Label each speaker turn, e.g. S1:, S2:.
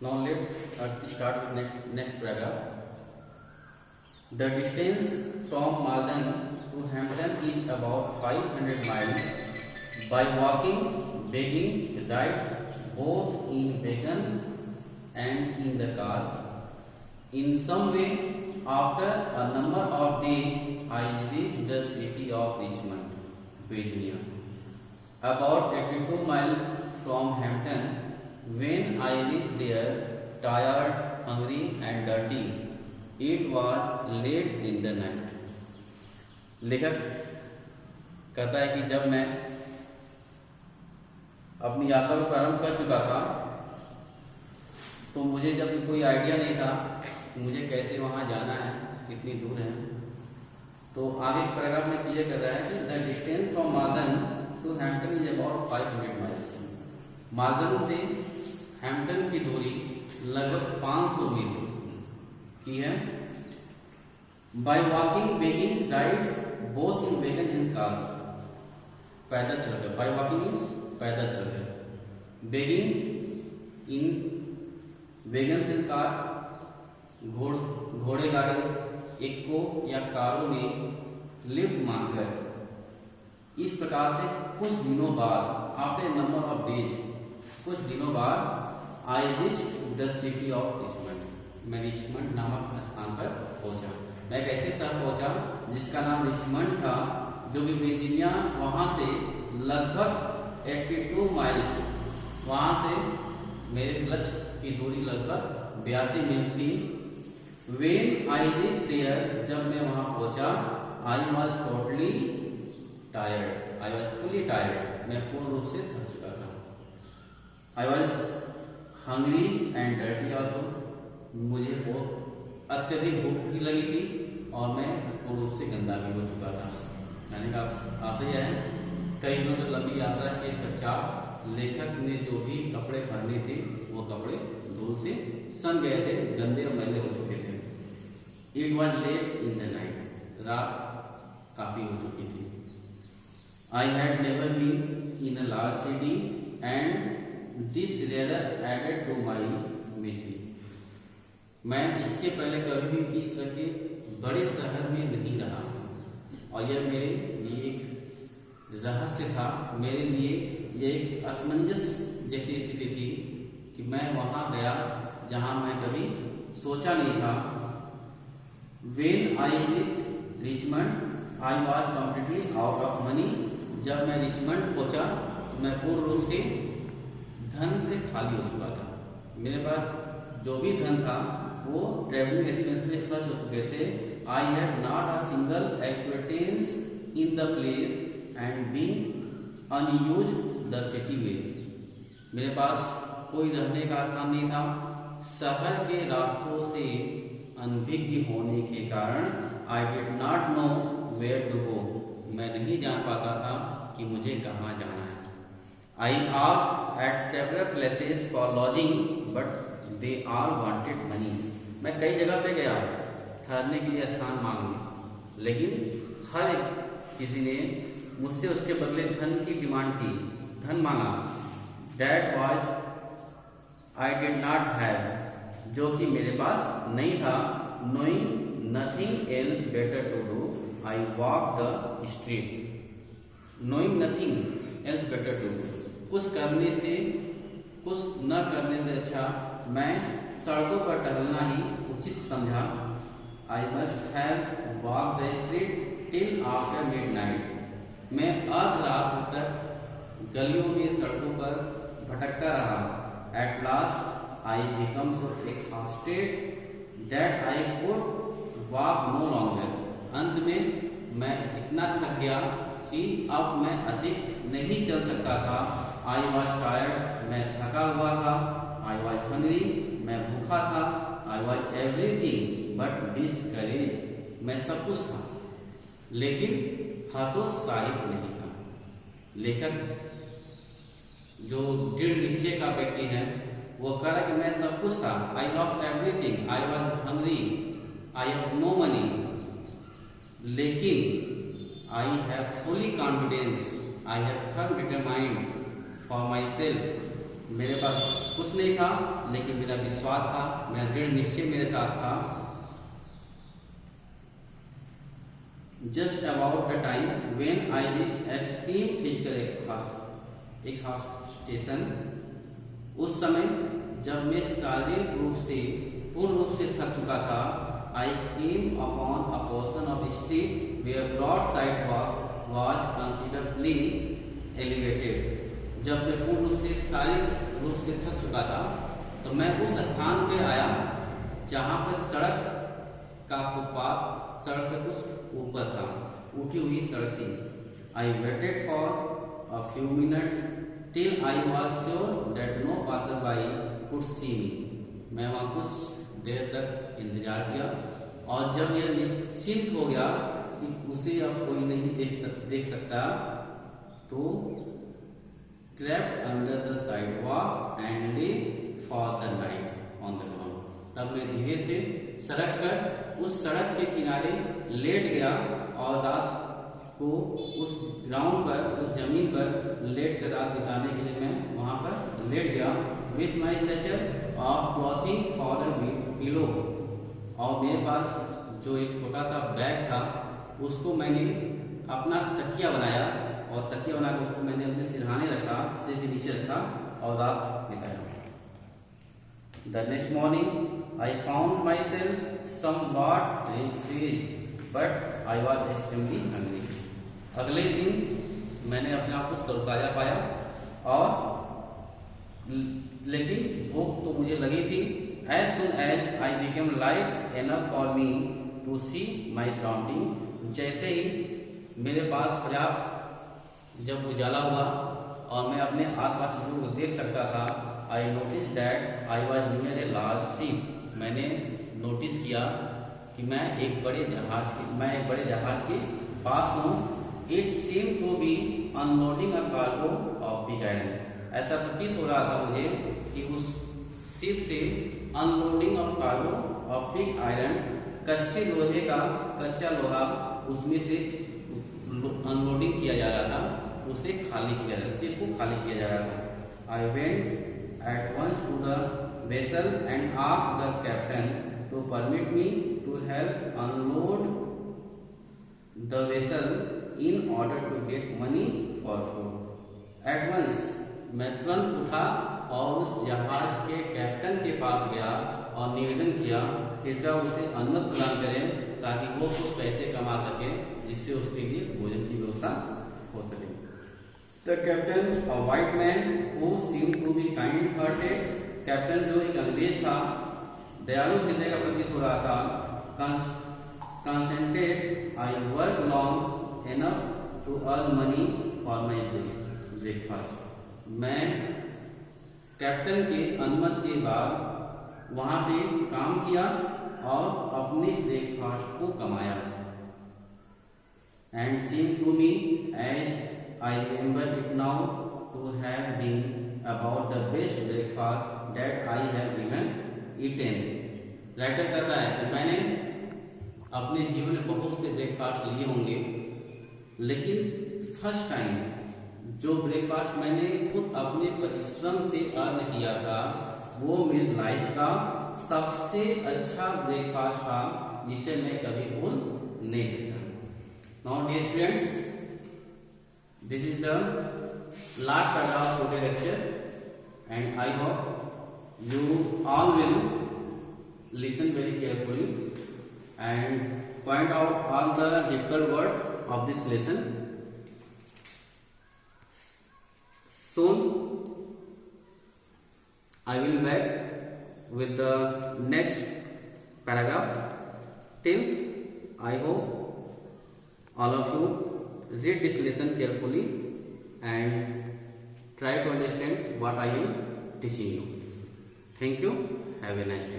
S1: Now let's start with next paragraph. The distance from Malden to Hampton is about 500 miles. By walking, begging, rides both in wagon and in the cars. In some way, after a number of days, I reached the city of Richmond, Virginia, about 82 miles from Hampton. When I reached there, tired, hungry and dirty, it was late in the night. लेखक कहता है कि जब मैं अपनी यात्रा को प्रारंभ कर चुका था तो मुझे जब कोई आइडिया नहीं था कि मुझे कैसे वहाँ जाना है, कितनी दूर है। तो आगे पैराग्राफ में क्लियर कर रहा है कि the distance from Mardan to Hampton is about 500 miles. Mardan से हैम्पटन की दूरी लगभग 500 मील की है। By walking, begging, rides both in wagon and cars, पैदल चलकर। बाय वॉकिंग पैदल चलकर, begging in wagon and car, घोड़े गाड़ी, इक्को या कारों में लिफ्ट मांगकर। इस प्रकार से कुछ दिनों बाद, आफ्टर नंबर ऑफ डेज, कुछ दिनों बाद I reached the city of Richmond. मैं रिचमंड नामक स्थान पर पहुंचा। मैं एक ऐसे शहर पहुंचा जिसका नाम रिचमंड था, जो कि वर्जीनिया, वहां से लगभग 82 माइल्स, वहां से मेरे लक्ष्य की दूरी लगभग 82 मील थी। When I reached there, जब मैं वहां पहुंचा, I was totally tired. I was fully tired. मैं पूर्ण रूप से थक चुका था। I was hungry and dirty also. मुझे बहुत अत्यधिक भूख भी लगी थी और मैं पूर्ण रूप से गंदा भी हो चुका था। यानी कि आपसे यह है, कई दिनों तक लंबी यात्रा के पश्चात लेखक ने जो भी कपड़े पहने थे वो कपड़े धूल से सन गए थे, गंदे और मैले हो चुके थे। It was late in the night, रात काफी हो चुकी थी। I had never been in a large city and this rather added to my misery. मैं इसके पहले कभी भी इस तरह के बड़े शहर में नहीं रहा और यह मेरे लिए एक रहस्य था। मेरे लिए यह एक असमंजस जैसी स्थिति थी कि मैं वहां गया जहां मैं कभी सोचा नहीं था। When I reached Richmond, I was completely out of money. जब मैं रिचमंड पहुंचा तो मैं पूर्ण रूप से धन से खाली हो चुका था। मेरे पास जो भी धन था वो ट्रेवलिंग एक्सपेंस में खर्च हो चुके थे। I had not a single acquaintance in the place and being unused the city way. मेरे पास कोई रहने का स्थान नहीं था। शहर के रास्तों से अनभिज्ञ होने के कारण I did not know where to go, मैं नहीं जान पाता था कि मुझे कहाँ जाना है। I asked eight several places for lodging but they all wanted money. मैं कई जगह पे गया ठहरने के लिए स्थान मांगने, लेकिन हर एक किसी ने मुझसे उसके बदले धन की डिमांड की, धन मांगा। That was I did not have, जो कि मेरे पास नहीं था। Knowing nothing else better to do, I walk the street. Knowing nothing else better to do, कुछ करने से, कुछ न करने से अच्छा मैं सड़कों पर टहलना ही उचित समझा। I must have walk the street till after midnight. मैं अर्ध रात तक गलियों में, सड़कों पर भटकता रहा। At last I became so exhausted that I could walk no longer. अंत में मैं इतना थक गया कि अब मैं अधिक नहीं चल सकता था। I was tired, मैं थका हुआ था। I was hungry, मैं भूखा था। I was everything but discouraged, मैं सब कुछ था लेकिन हतोत्साहित नहीं था। लेखक जो दृढ़ निश्चय का व्यक्ति है वो कह रहा कि मैं सब कुछ था। I lost everything, I was hungry, I have no money, लेकिन I have fully confidence, I have firm determined for myself मेरे पास कुछ नहीं था, लेकिन मेरा विश्वास था, मेरा दृढ़ निश्चय मेरे साथ था। Just about the time when I reached extreme physical exhaustion, उस समय जब मैं शारीरिक रूप से पूर्ण रूप से थक चुका था, I came upon a portion of street where broad sidewalk was considerably elevated. जब मैं पूर्ण रूप से शारीरिक रूप से थक चुका था, तो मैं उस स्थान पे आया जहाँ पर सड़क का फुटपाथ सड़क से कुछ ऊपर था, उठी हुई सड़क थी। I waited for a few minutes till I was sure that no passerby could see me. मैं वहाँ कुछ देर तक इंतजार किया, और जब यह निश्चिंत हो गया कि उसे अब कोई नहीं देख सकता, तो crept under the sidewalk and lay for the night on the ground. तब मैं धीरे से सड़क कर उस सड़क के किनारे लेट गया और रात को उस ग्राउंड पर, उस जमीन पर लेट कर रात बिताने के लिए मैं वहाँ पर लेट गया। With my Sachar of clothing for a pillow, और मेरे पास जो एक छोटा सा बैग था उसको मैंने अपना तकिया बनाया, और तकिया बनाकर उसको मैंने अपने सिरहाने रखा, सिर के नीचे रखा और रात बिताया। The next morning I found my self somewhat refreshed but I was extremely hungry. अगले दिन मैंने अपने आप को तरोताजा पाया, और लेकिन भूख तो मुझे लगी थी। As soon as I became light enough for me to see my surrounding, जैसे ही मेरे पास पर्याप्त जब उजाला हुआ और मैं अपने आसपास लोगों को देख सकता था, I noticed that I was near a large ship. मैंने नोटिस किया कि मैं एक बड़े जहाज के पास हूँ। It seemed to be unloading a cargo of pig iron. ऐसा प्रतीत हो रहा था मुझे कि उस शिप से unloading of cargo of pig iron, कच्चा लोहा उसमें से अनलोडिंग किया जा रहा था, उसे खाली किया जा रहा, शिप को खाली किया जा रहा था। I went at once to the vessel and asked the captain to permit me to help unload the vessel in order to get money for food. At once, मैं तुरंत उठा और उस जहाज के कैप्टन के पास गया और निवेदन किया कृपया उसे अनुमति प्रदान करें ताकि वो कुछ पैसे कमा सके, जिससे उसके लिए भोजन की व्यवस्था हो सके। The captain, a white man who seemed to be kind hearted, captain जो एक अंग्रेज था, दयालु हृदय का प्रतीत हो रहा था, consented I work long enough to earn money for my breakfast. मैं कैप्टन के अनुमति के बाद वहां पे काम किया और अपने ब्रेकफास्ट को कमाया। And seem to me as I remember it now to have been about the best breakfast that I have even eaten. Writer कर रहा है कि मैंने अपने जीवन में बहुत से ब्रेकफास्ट लिए होंगे, लेकिन फर्स्ट टाइम जो ब्रेकफास्ट मैंने खुद अपने परिश्रम से अर्न किया था, वो मेरी लाइफ का सबसे अच्छा ब्रेकफास्ट था, जिसे मैं कभी भूल नहीं सकता। Now dear students, this is the last part of today lecture and I hope you all will listen very carefully and point out all the difficult words of this lesson. Soon I will back with the next paragraph. Till I hope all of you read this lesson carefully and try to understand what I am teaching you. Thank you. Have a nice day.